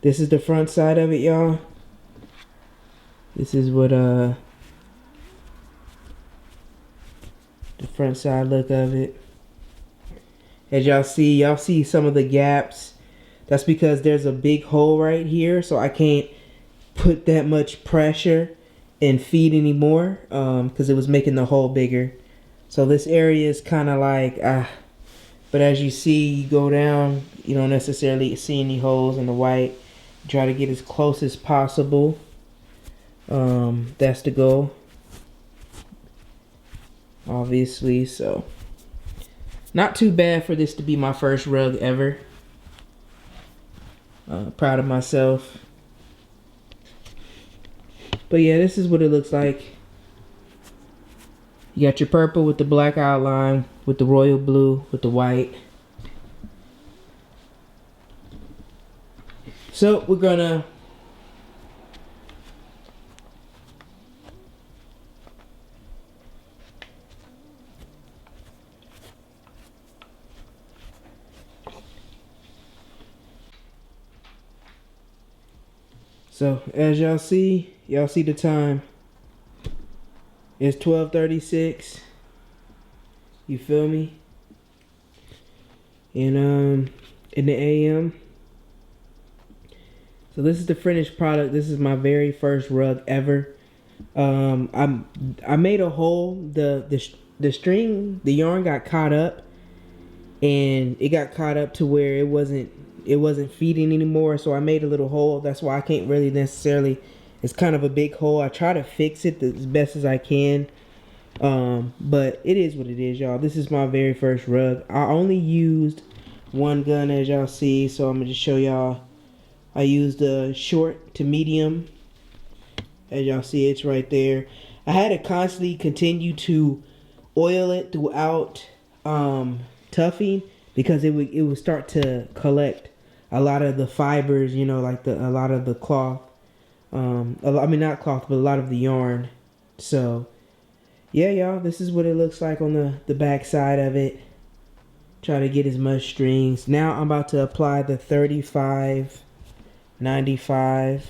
This is the front side of it, y'all. This is what the front side look of it. As y'all see some of the gaps. That's because there's a big hole right here, so I can't put that much pressure and feed anymore because it was making the hole bigger. So this area is kind of like but as you see, you go down, you don't necessarily see any holes in the white. Try to get as close as possible. That's the goal, obviously. So not too bad for this to be my first rug ever. Proud of myself. But yeah, this is what it looks like. You got your purple with the black outline, with the royal blue, with the white. So we're gonna as y'all see the time. It's 12:36. You feel me? And in the AM. So this is the finished product. This is my very first rug ever. I made a hole. The string, the yarn got caught up, and it got caught up to where it wasn't feeding anymore. So I made a little hole. That's why I can't really necessarily. It's kind of a big hole. I try to fix it as best as I can. But it is what it is, y'all. This is my very first rug. I only used one gun, as y'all see. So I'm gonna just show y'all. I used a short to medium. As y'all see, it's right there. I had to constantly continue to oil it throughout tuffing because it would start to collect a lot of the fibers, you know, like a lot of the cloth. I mean, not cloth, but a lot of the yarn. So yeah, y'all, this is what it looks like on the back side of it. Try to get as much strings. Now I'm about to apply the 35.95.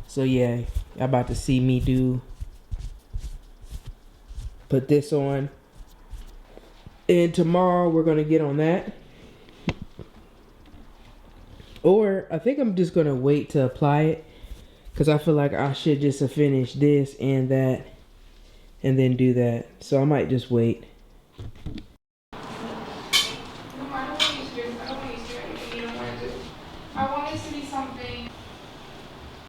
So yeah, y'all about to see me put this on. And tomorrow we're gonna get on that. Or I think I'm just gonna wait to apply it, because I feel like I should just have finished this and that and then do that. So I might just wait. I want it to be something